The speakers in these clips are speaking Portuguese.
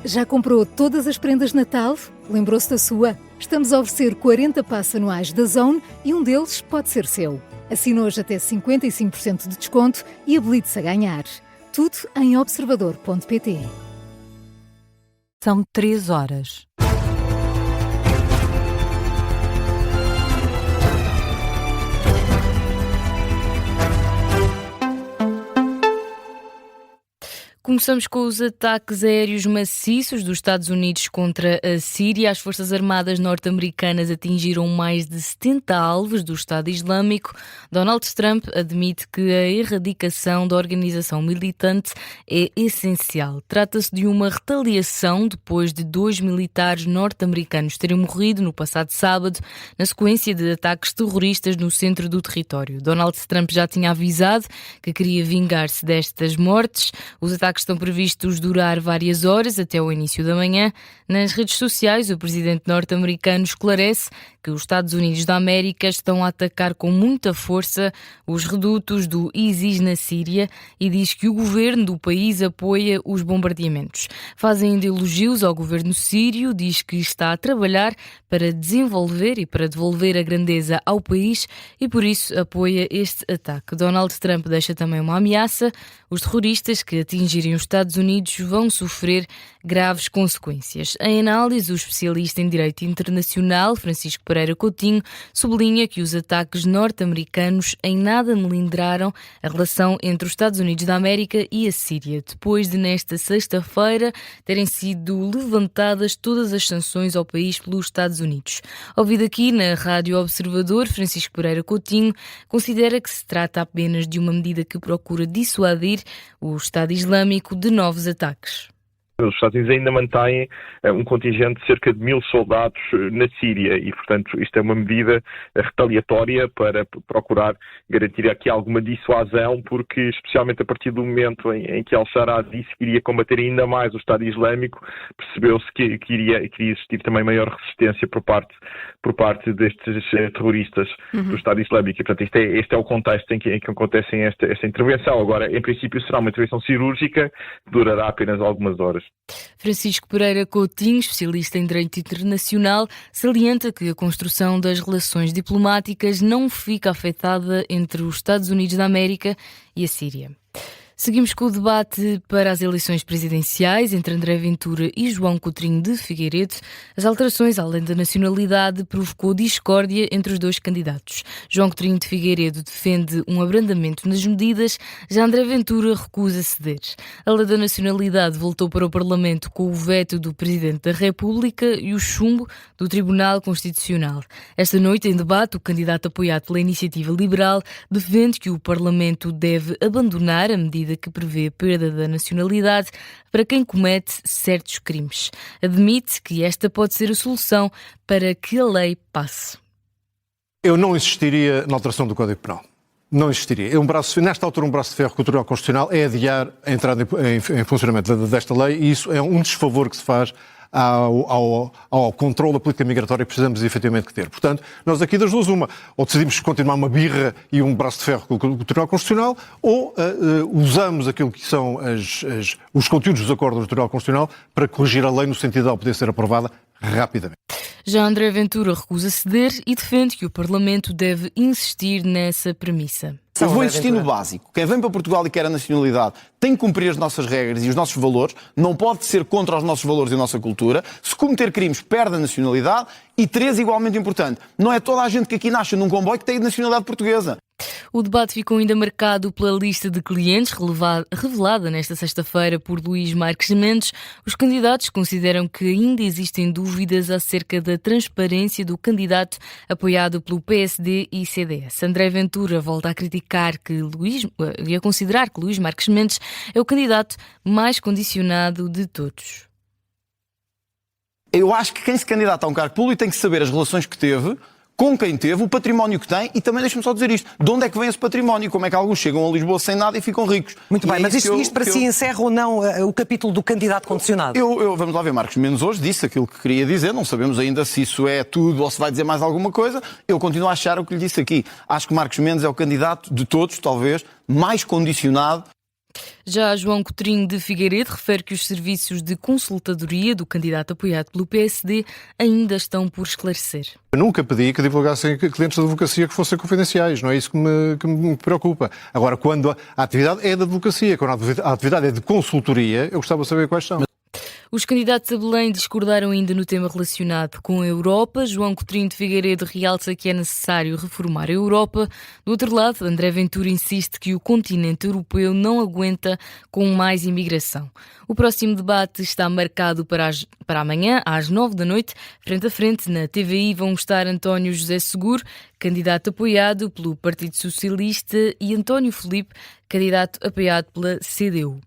Já comprou todas as prendas de Natal? Lembrou-se da sua? Estamos a oferecer 40 passes anuais da Zone e um deles pode ser seu. Assine hoje até 55% de desconto e habilite-se a ganhar. Tudo em observador.pt. São 3 horas. Começamos com os ataques aéreos maciços dos Estados Unidos contra a Síria. As Forças Armadas norte-americanas atingiram mais de 70 alvos do Estado Islâmico. Donald Trump admite que a erradicação da organização militante é essencial. Trata-se de uma retaliação depois de 2 militares norte-americanos terem morrido no passado sábado na sequência de ataques terroristas no centro do território. Donald Trump já tinha avisado que queria vingar-se destas mortes. Os ataques estão previstos durar várias horas até o início da manhã. Nas redes sociais, o presidente norte-americano esclarece que os Estados Unidos da América estão a atacar com muita força os redutos do ISIS na Síria e diz que o governo do país apoia os bombardeamentos. Faz ainda elogios ao governo sírio, diz que está a trabalhar para desenvolver e para devolver a grandeza ao país e por isso apoia este ataque. Donald Trump deixa também uma ameaça: os terroristas que atingirem os Estados Unidos vão sofrer graves consequências. Em análise, o especialista em Direito Internacional, Francisco Pereira Coutinho, sublinha que os ataques norte-americanos em nada melindraram a relação entre os Estados Unidos da América e a Síria, depois de nesta sexta-feira terem sido levantadas todas as sanções ao país pelos Estados Unidos. Ouvido aqui na Rádio Observador, Francisco Pereira Coutinho considera que se trata apenas de uma medida que procura dissuadir o Estado Islâmico de novos ataques. Os Estados Unidos ainda mantêm um contingente de cerca de 1.000 soldados na Síria e, portanto, isto é uma medida retaliatória para procurar garantir aqui alguma dissuasão, porque, especialmente a partir do momento em que Al-Assad disse que iria combater ainda mais o Estado Islâmico, percebeu-se que iria existir também maior resistência por parte destes terroristas do Estado Islâmico. E, portanto, este é o contexto em que acontece esta intervenção. Agora, em princípio, será uma intervenção cirúrgica que durará apenas algumas horas. Francisco Pereira Coutinho, especialista em Direito Internacional, salienta que a construção das relações diplomáticas não fica afetada entre os Estados Unidos da América e a Síria. Seguimos com o debate para as eleições presidenciais entre André Ventura e João Coutinho de Figueiredo. As alterações à lei da nacionalidade provocou discórdia entre os dois candidatos. João Coutinho de Figueiredo defende um abrandamento nas medidas, já André Ventura recusa ceder. A lei da nacionalidade voltou para o Parlamento com o veto do Presidente da República e o chumbo do Tribunal Constitucional. Esta noite, em debate, o candidato apoiado pela Iniciativa Liberal defende que o Parlamento deve abandonar a medida que prevê a perda da nacionalidade para quem comete certos crimes. Admite que esta pode ser a solução para que a lei passe. Eu não insistiria na alteração do Código Penal. Não existiria. Nesta altura, um braço de ferro que o Tribunal Constitucional é adiar a entrada em funcionamento desta lei e isso é um desfavor que se faz ao controle da política migratória que precisamos efetivamente ter. Portanto, nós aqui das duas uma, ou decidimos continuar uma birra e um braço de ferro com o Tribunal Constitucional, ou usamos aquilo que são os conteúdos dos acordos do Tribunal Constitucional para corrigir a lei no sentido de ela poder ser aprovada rapidamente. Já André Ventura recusa ceder e defende que o Parlamento deve insistir nessa premissa. Eu vou insistir no básico. Quem vem para Portugal e quer a nacionalidade tem que cumprir as nossas regras e os nossos valores, não pode ser contra os nossos valores e a nossa cultura. Se cometer crimes, perde a nacionalidade. E 3, igualmente importante, não é toda a gente que aqui nasce num comboio que tem nacionalidade portuguesa. O debate ficou ainda marcado pela lista de clientes revelada nesta sexta-feira por Luís Marques Mendes. Os candidatos consideram que ainda existem dúvidas acerca da transparência do candidato apoiado pelo PSD e CDS. André Ventura volta a criticar e a considerar que Luís Marques Mendes é o candidato mais condicionado de todos. Eu acho que quem se candidata a um cargo público tem que saber as relações que teve, com quem teve, o património que tem e também, deixa-me só dizer isto, de onde é que vem esse património? Como é que alguns chegam a Lisboa sem nada e ficam ricos? Muito bem, mas isto para si encerra ou não o capítulo do candidato condicionado? Vamos lá ver, Marcos Mendes hoje disse aquilo que queria dizer, não sabemos ainda se isso é tudo ou se vai dizer mais alguma coisa. Eu continuo a achar o que lhe disse aqui. Acho que Marcos Mendes é o candidato de todos, talvez, mais condicionado. Já João Coutinho de Figueiredo refere que os serviços de consultadoria do candidato apoiado pelo PSD ainda estão por esclarecer. Eu nunca pedi que divulgassem clientes de advocacia que fossem confidenciais, não é isso que me preocupa. Agora, quando a atividade é de advocacia, quando a atividade é de consultoria, eu gostava de saber quais são. Os candidatos a Belém discordaram ainda no tema relacionado com a Europa. João Coutinho de Figueiredo realça que é necessário reformar a Europa. Do outro lado, André Ventura insiste que o continente europeu não aguenta com mais imigração. O próximo debate está marcado para amanhã, às 9 da noite. Frente a frente, na TVI, vão estar António José Seguro, candidato apoiado pelo Partido Socialista, e António Filipe, candidato apoiado pela CDU.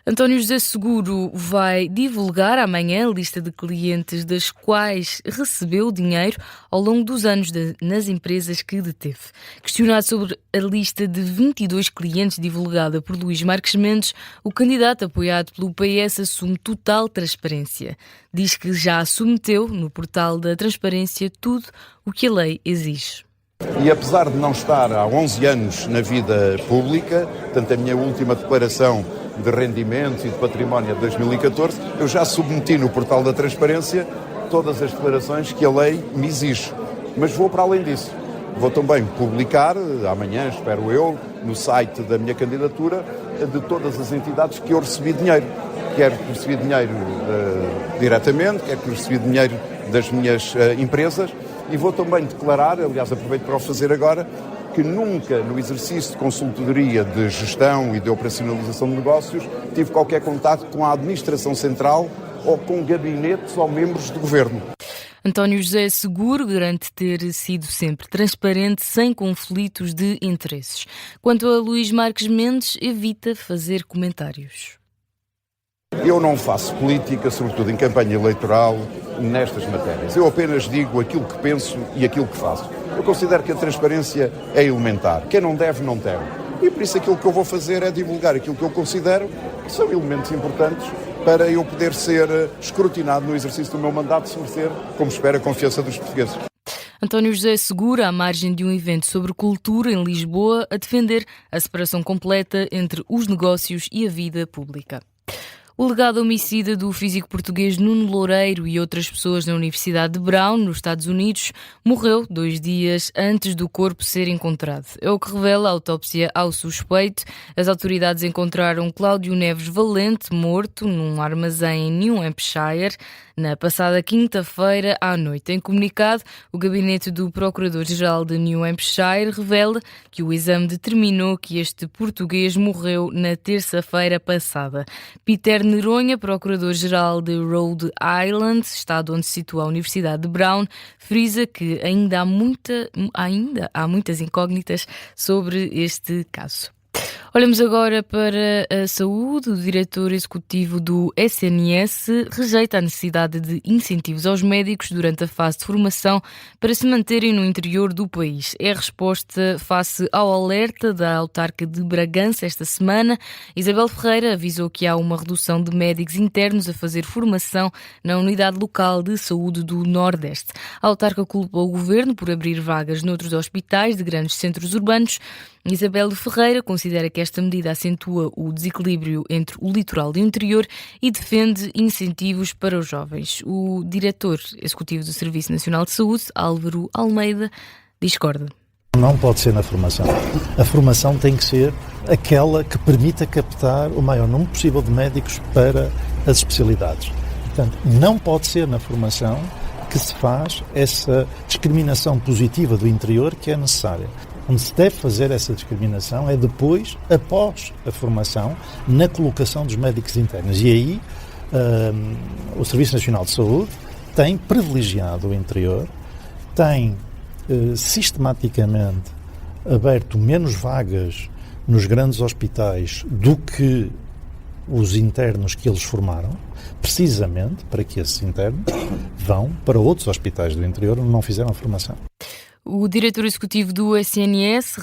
António José Seguro vai divulgar amanhã a lista de clientes das quais recebeu dinheiro ao longo dos anos nas empresas que deteve. Questionado sobre a lista de 22 clientes divulgada por Luís Marques Mendes, o candidato apoiado pelo PS assume total transparência. Diz que já submeteu no portal da transparência tudo o que a lei exige. E apesar de não estar há 11 anos na vida pública, portanto a minha última declaração de rendimentos e de património de 2014, eu já submeti no portal da transparência todas as declarações que a lei me exige. Mas vou para além disso. Vou também publicar, amanhã, espero eu, no site da minha candidatura, de todas as entidades que eu recebi dinheiro. Quer que recebi dinheiro diretamente, quer que recebi dinheiro das minhas empresas. E vou também declarar, aliás aproveito para o fazer agora, que nunca no exercício de consultoria de gestão e de operacionalização de negócios tive qualquer contato com a administração central ou com gabinetes ou membros do governo. António José Seguro garante ter sido sempre transparente, sem conflitos de interesses. Quanto a Luís Marques Mendes, evita fazer comentários. Eu não faço política, sobretudo em campanha eleitoral, nestas matérias. Eu apenas digo aquilo que penso e aquilo que faço. Eu considero que a transparência é elementar. Quem não deve, não teme. E por isso aquilo que eu vou fazer é divulgar aquilo que eu considero que são elementos importantes para eu poder ser escrutinado no exercício do meu mandato, se merecer, como espero, a confiança dos portugueses. António José Seguro, à margem de um evento sobre cultura em Lisboa, a defender a separação completa entre os negócios e a vida pública. O legado homicida do físico português Nuno Loureiro e outras pessoas na Universidade de Brown, nos Estados Unidos, morreu 2 dias antes do corpo ser encontrado. É o que revela a autópsia ao suspeito. As autoridades encontraram Cláudio Neves Valente morto num armazém em New Hampshire na passada quinta-feira à noite. Em comunicado, o gabinete do Procurador-Geral de New Hampshire revela que o exame determinou que este português morreu na terça-feira passada. Peter Neronha, Procurador-Geral de Rhode Island, estado onde se situa a Universidade de Brown, frisa que ainda há muitas incógnitas sobre este caso. Olhamos agora para a saúde. O diretor executivo do SNS rejeita a necessidade de incentivos aos médicos durante a fase de formação para se manterem no interior do país. É a resposta face ao alerta da autarca de Bragança esta semana. Isabel Ferreira avisou que há uma redução de médicos internos a fazer formação na unidade local de saúde do Nordeste. A autarca culpou o governo por abrir vagas noutros hospitais de grandes centros urbanos. Isabel Ferreira considera que esta medida acentua o desequilíbrio entre o litoral e o interior e defende incentivos para os jovens. O diretor executivo do Serviço Nacional de Saúde, Álvaro Almeida, discorda. Não pode ser na formação. A formação tem que ser aquela que permita captar o maior número possível de médicos para as especialidades. Portanto, não pode ser na formação que se faz essa discriminação positiva do interior que é necessária. Onde se deve fazer essa discriminação é depois, após a formação, na colocação dos médicos internos. E aí o Serviço Nacional de Saúde tem privilegiado o interior, tem sistematicamente aberto menos vagas nos grandes hospitais do que os internos que eles formaram, precisamente para que esses internos vão para outros hospitais do interior onde não fizeram a formação. O diretor executivo do SNS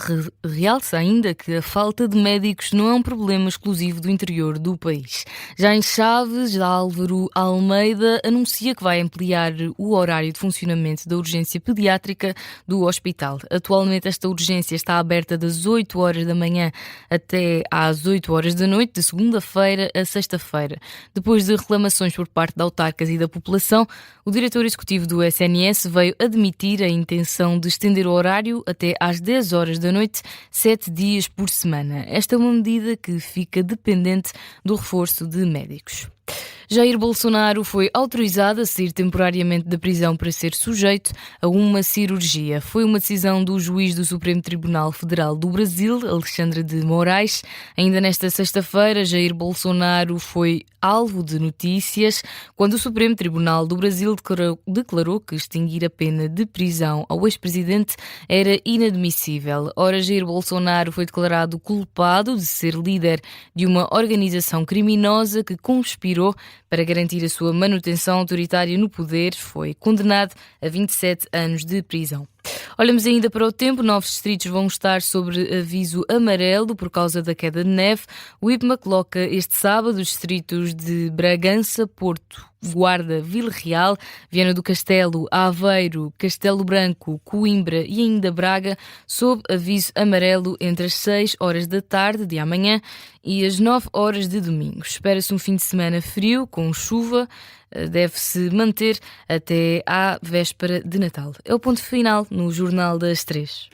realça ainda que a falta de médicos não é um problema exclusivo do interior do país. Já em Chaves, Álvaro Almeida anuncia que vai ampliar o horário de funcionamento da urgência pediátrica do hospital. Atualmente esta urgência está aberta das 8 horas da manhã até às 8 horas da noite, de segunda-feira a sexta-feira. Depois de reclamações por parte de autarcas e da população, o diretor executivo do SNS veio admitir a intenção de estender o horário até às 10 horas da noite, 7 dias por semana. Esta é uma medida que fica dependente do reforço de médicos. Jair Bolsonaro foi autorizado a sair temporariamente da prisão para ser sujeito a uma cirurgia. Foi uma decisão do juiz do Supremo Tribunal Federal do Brasil, Alexandre de Moraes. Ainda nesta sexta-feira, Jair Bolsonaro foi alvo de notícias quando o Supremo Tribunal do Brasil declarou que extinguir a pena de prisão ao ex-presidente era inadmissível. Ora, Jair Bolsonaro foi declarado culpado de ser líder de uma organização criminosa que conspirou para garantir a sua manutenção autoritária no poder. Foi condenado a 27 anos de prisão. Olhamos ainda para o tempo. 9 distritos vão estar sobre aviso amarelo por causa da queda de neve. O IPMA coloca este sábado os distritos de Bragança, Porto, Guarda, Vila Real, Viana do Castelo, Aveiro, Castelo Branco, Coimbra e ainda Braga sob aviso amarelo entre as 6 horas da tarde de amanhã e as 9 horas de domingo. Espera-se um fim de semana frio, com chuva, deve-se manter até à véspera de Natal. É o ponto final no Jornal das 3.